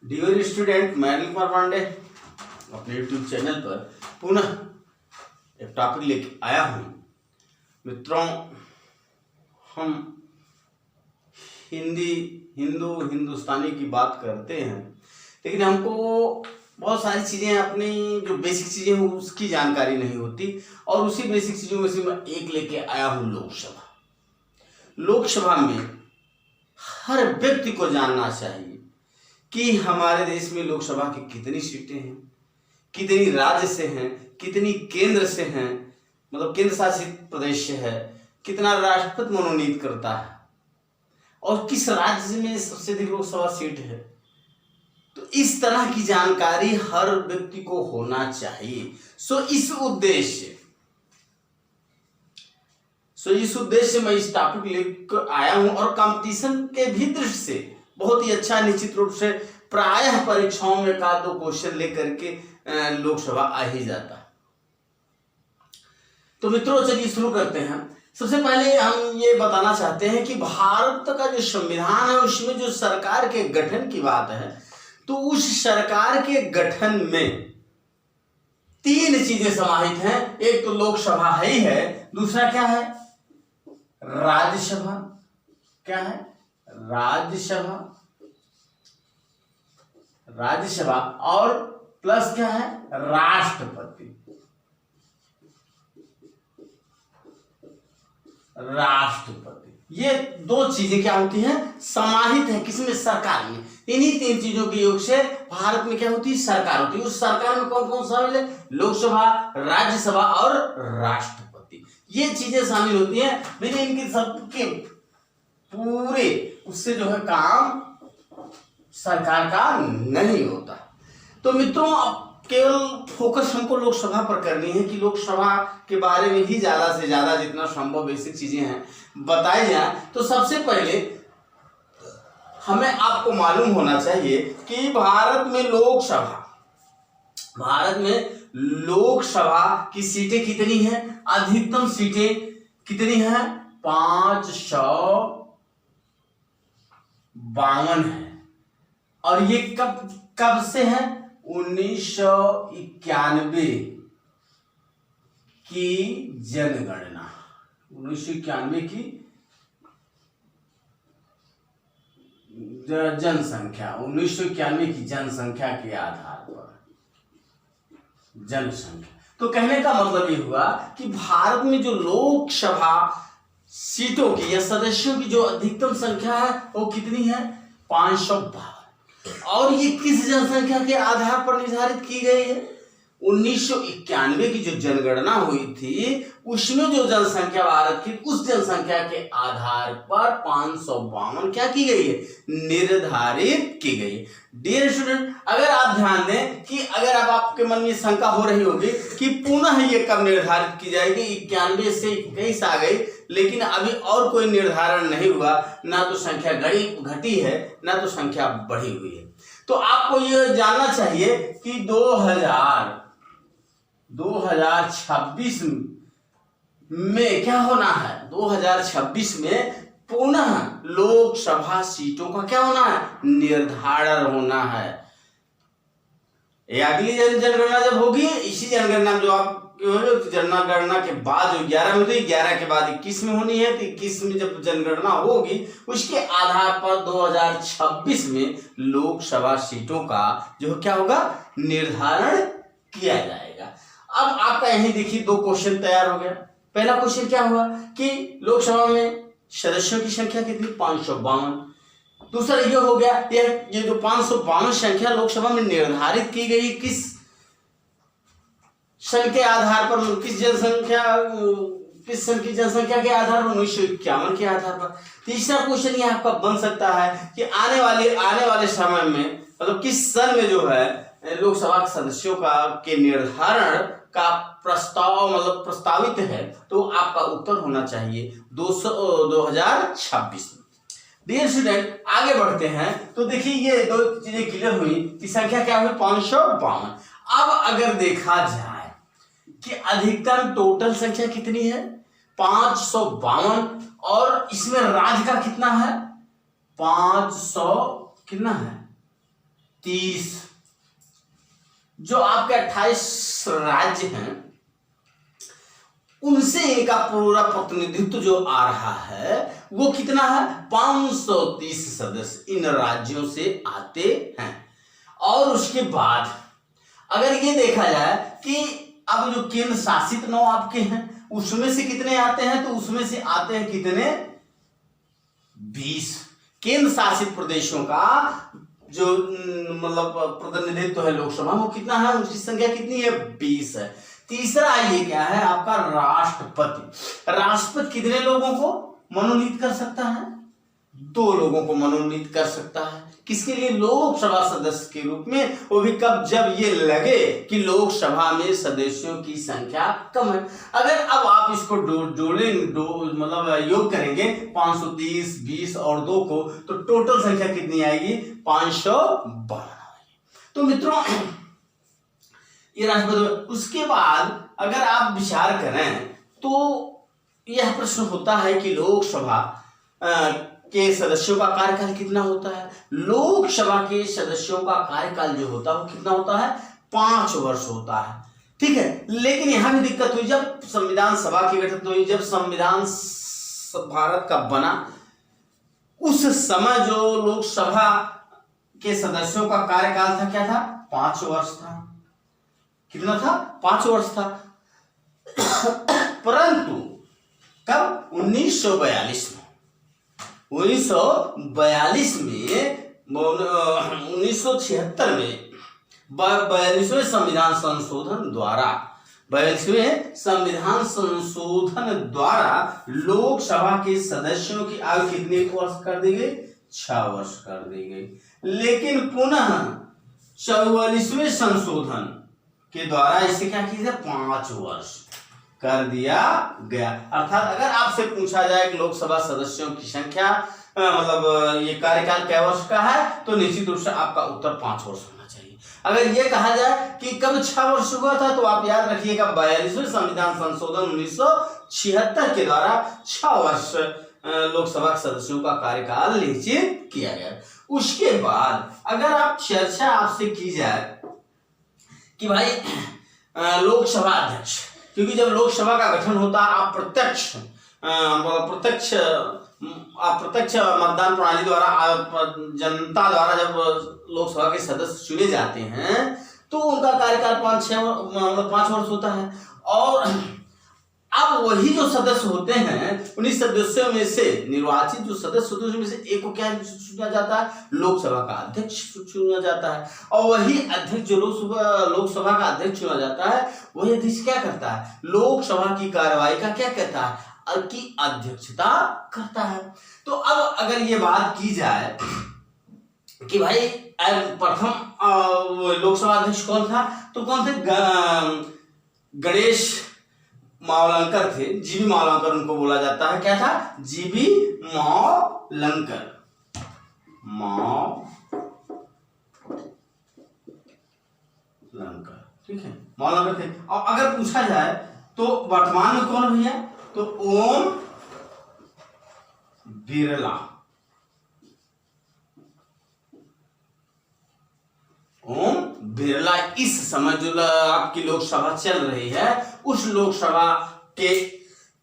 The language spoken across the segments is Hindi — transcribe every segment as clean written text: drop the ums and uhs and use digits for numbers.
डियर स्टूडेंट, मैं अनिल कुमार पांडे अपने यूट्यूब चैनल पर पुनः एक टॉपिक लेके आया हूँ। मित्रों, हम हिंदुस्तानी की बात करते हैं, लेकिन हमको बहुत सारी चीज़ें, अपनी जो बेसिक चीज़ें हैं उसकी जानकारी नहीं होती। और उसी बेसिक चीज़ों में से मैं एक लेके आया हूँ लोकसभा। लोकसभा में हर व्यक्ति को जानना चाहिए कि हमारे देश में लोकसभा की कितनी सीटें हैं, कितनी राज्य से हैं, कितनी केंद्र से हैं, मतलब केंद्र शासित प्रदेश से है, कितना राष्ट्रपति मनोनीत करता है और किस राज्य में सबसे अधिक लोकसभा सीट है। तो इस तरह की जानकारी हर व्यक्ति को होना चाहिए। इस उद्देश्य से मैं इस टॉपिक लेकर आया हूं और कंपटीशन के भी दृष्टि से बहुत ही अच्छा, निश्चित रूप से प्रायः परीक्षाओं में का दो क्वेश्चन लेकर के लोकसभा आ ही जाता है। तो मित्रों, चलिए शुरू करते हैं। सबसे पहले हम ये बताना चाहते हैं कि भारत का जो संविधान है उसमें जो सरकार के गठन की बात है, तो उस सरकार के गठन में तीन चीजें समाहित हैं। एक तो लोकसभा ही है, दूसरा क्या है, राज्यसभा। क्या है? राज्यसभा और प्लस क्या है, राष्ट्रपति। ये दो चीजें क्या होती हैं, समाहित है किसमें, सरकार में। इन्हीं तीन चीजों के योग से भारत में क्या होती है, सरकार होती है। उस सरकार में कौन कौन शामिल है, लोकसभा, राज्यसभा और राष्ट्रपति। ये चीजें शामिल होती हैं, लेकिन इनके सबके पूरे उससे जो है काम सरकार का नहीं होता। तो मित्रों, अब केवल फोकस हमको लोकसभा पर करनी है कि लोकसभा के बारे में ही ज्यादा से ज्यादा जितना संभव बेसिक चीजें हैं बताई जाए। तो सबसे पहले हमें आपको मालूम होना चाहिए कि भारत में लोकसभा की सीटें कितनी हैं, अधिकतम सीटें कितनी हैं, 552 है। और ये कब से है, 1991 की जनगणना, 1991 की जनसंख्या, 1991 की जनसंख्या के आधार पर जनसंख्या। तो कहने का मतलब ये हुआ कि भारत में जो लोकसभा सीटों की या सदस्यों की जो अधिकतम संख्या है वो कितनी है, 552। और ये किस जनसंख्या के आधार पर निर्धारित की गई है, 1991 की जो जनगणना हुई थी उसमें जो जनसंख्या भारत की, उस जनसंख्या के आधार पर 552 क्या की गई है, निर्धारित की गई है। डियर स्टूडेंट, अगर आप ध्यान दें कि अगर अब आपके मन में शंका हो रही होगी कि पुनः ये कब निर्धारित की जाएगी, 91 से 21 आ गई लेकिन अभी और कोई निर्धारण नहीं हुआ, ना तो संख्या घटी है ना तो संख्या बढ़ी हुई है। तो आपको ये जानना चाहिए कि 2026 में क्या होना है, 2026 में पुनः लोकसभा सीटों का क्या होना है, निर्धारण होना है। अगली जनगणना जब होगी, इसी जनगणना जो आप जनगणना के बाद जो 11 में होती है, 11 के बाद 21 में होनी है, तो 21 में जब जनगणना होगी उसके आधार पर 2026 में लोकसभा सीटों का जो क्या होगा, निर्धारण किया जाएगा। अब आपका यही देखिए दो क्वेश्चन तैयार हो गया। पहला क्वेश्चन क्या हुआ कि लोकसभा में सदस्यों की संख्या कितनी, 552। दूसरा ये हो गया, ये जो 552 संख्या लोकसभा में निर्धारित की गई किस सन के आधार पर, किस सन की जनसंख्या के आधार पर, 1951 के आधार पर। तीसरा क्वेश्चन ये आपका बन सकता है कि आने वाले समय में, मतलब किस सन में जो है लोकसभा सदस्यों के निर्धारण का प्रस्तावित है, तो आपका उत्तर होना चाहिए 2026 में। डियर स्टूडेंट, आगे बढ़ते हैं। तो देखिए ये दो चीजें क्लियर हुई कि संख्या क्या हुई, 552। अब अगर देखा जाए कि अधिकतम टोटल संख्या कितनी है, 552, और इसमें राज्य का कितना है, 500 कितना है, 30 जो आपके 28 राज्य हैं उनसे इनका पूरा प्रतिनिधित्व जो आ रहा है वो कितना है, 530 सदस्य इन राज्यों से आते हैं। और उसके बाद अगर ये देखा जाए कि अब जो केंद्र शासित 9 आपके हैं उसमें से कितने आते हैं, तो उसमें से आते हैं कितने, 20। केंद्र शासित प्रदेशों का जो मतलब प्रतिनिधित्व है लोकसभा वो कितना है, उसकी संख्या कितनी है, 20 है। तीसरा ये क्या है आपका, राष्ट्रपति। राष्ट्रपति कितने लोगों को मनोनीत कर सकता है, 2 लोगों को मनोनीत कर सकता है। किसके लिए, लोकसभा सदस्य के रूप में, वो भी कब, जब ये लगे कि लोकसभा में सदस्यों की संख्या कम है। अगर अब आप इसको मतलब योग करेंगे 530, 20 और 2 को, तो टोटल संख्या कितनी आएगी, 552 आएगी। तो मित्रों ये राष्ट्रपति। उसके बाद अगर आप विचार करें तो यह प्रश्न होता है कि लोकसभा के सदस्यों का कार्यकाल कितना होता है। लोकसभा के सदस्यों का कार्यकाल जो होता है वो कितना होता है, 5 वर्ष होता है, ठीक है। लेकिन यहां भी दिक्कत हुई जब संविधान सभा की गठन हुई, जब संविधान भारत का बना उस समय जो लोकसभा के सदस्यों का कार्यकाल था क्या था, 5 वर्ष था। कितना था, 5 वर्ष था। परंतु कब, 1942 में 1976 में 42वें संविधान संशोधन द्वारा लोकसभा के सदस्यों की आयु कितने वर्ष कर दी गई, 6 वर्ष कर दी गई। लेकिन पुनः 44वें संशोधन के द्वारा इसे क्या किया, 5 वर्ष कर दिया गया। अर्थात अगर आपसे पूछा जाए कि लोकसभा सदस्यों की संख्या मतलब ये कार्यकाल कै वर्ष का है, तो निश्चित रूप से आपका उत्तर 5 वर्ष होना चाहिए। अगर ये कहा जाए कि कब 6 वर्ष हुआ था, तो आप याद रखिएगा 42वें संविधान संशोधन 1976 के द्वारा 6 वर्ष लोकसभा सदस्यों का कार्यकाल निश्चित किया गया। उसके बाद अगर आप चर्चा आपसे की जाए कि भाई लोकसभा अध्यक्ष, क्योंकि जब लोकसभा का गठन होता है आप प्रत्यक्ष मतदान प्रणाली द्वारा जनता द्वारा जब लोकसभा के सदस्य चुने जाते हैं तो उनका कार्यकाल 5 वर्ष होता है। और अब वही जो सदस्य होते हैं उन्हीं सदस्यों में से निर्वाचित जो सदस्य होते हैं उसमें से एक को क्या चुना जाता है, लोकसभा का अध्यक्ष चुना जाता है। और वही अध्यक्ष जो लोकसभा का अध्यक्ष चुना जाता है वही अध्यक्ष क्या करता है, लोकसभा की कार्यवाही का क्या कहता है, की अध्यक्षता करता है। तो अब अगर ये बात की जाए कि भाई प्रथम लोकसभा अध्यक्ष कौन था, तो कौन थे, गणेश मावलंकर थे, जीबी मावलंकर उनको बोला जाता है। क्या था, जीबी मावलंकर, ठीक है, मावलंकर थे। और अगर पूछा जाए तो वर्तमान में कौन भैया, तो ओम बिरला। ओम बिरला इस समय जो आपकी लोकसभा चल रही है उस लोकसभा के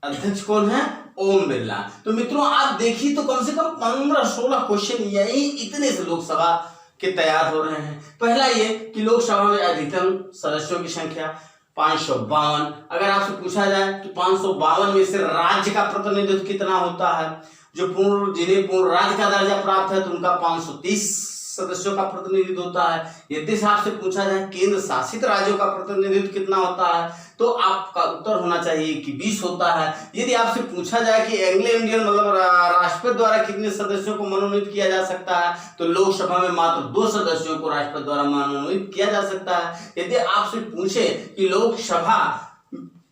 अध्यक्ष कौन है, ओम बिरला। तो मित्रों आप देखिए तो कम से कम 15-16 क्वेश्चन यही इतने से लोकसभा के तैयार हो रहे हैं। पहला ये कि लोकसभा में अधिकतम सदस्यों की संख्या 552। अगर आपसे पूछा जाए कि 552 में से राज्य का प्रतिनिधित्व कितना होता है, जो जिन्हें पूर्ण राज्य का दर्जा प्राप्त है तो उनका 530 सदस्यों का प्रतिनिधित्व होता है। यदि आपसे पूछा जाए केंद्र शासित राज्यों का प्रतिनिधित्व कितना होता है तो आपका उत्तर होना चाहिए कि 20 होता है। यदि आपसे पूछा जाए कि एंग्लो इंडियन मतलब राष्ट्रपति द्वारा कितने सदस्यों को मनोनीत किया जा सकता है तो लोकसभा में मात्र 2 सदस्यों को राष्ट्रपति द्वारा मनोनीत किया जा सकता है। यदि आपसे पूछे कि लोकसभा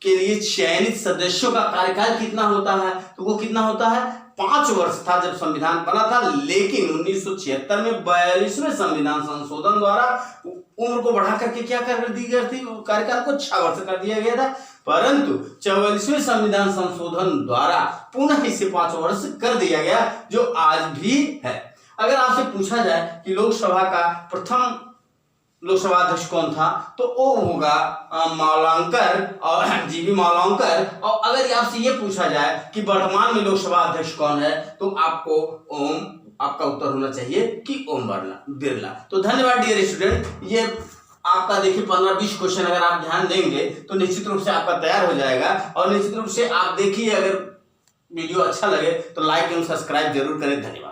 के लिए चयनित सदस्यों का कार्यकाल कितना होता है तो वो कितना होता है, 5 वर्ष था जब संविधान बना था। लेकिन 1976 में 42वें संविधान संशोधन द्वारा उम्र को बढ़ा करके क्या कर दी गई थी, कार्यकाल को 6 वर्ष कर दिया गया था। परंतु 44वें संविधान संशोधन द्वारा पुनः इसे 5 वर्ष कर दिया गया जो आज भी है। अगर आपसे पूछा जाए कि लोकसभा का प्रथम लोकसभा अध्यक्ष कौन था, तो वो होगा मावलंकर और जीवी मावलंकर। और अगर ये आपसे ये पूछा जाए कि वर्तमान में लोकसभा अध्यक्ष कौन है, तो आपको ओम, आपका उत्तर होना चाहिए कि ओम बिरला। तो धन्यवाद डियर स्टूडेंट। ये आपका देखिए 15-20 क्वेश्चन अगर आप ध्यान देंगे तो निश्चित रूप से आपका तैयार हो जाएगा। और निश्चित रूप से आप देखिए, अगर वीडियो अच्छा लगे तो लाइक एवं सब्सक्राइब जरूर करें। धन्यवाद।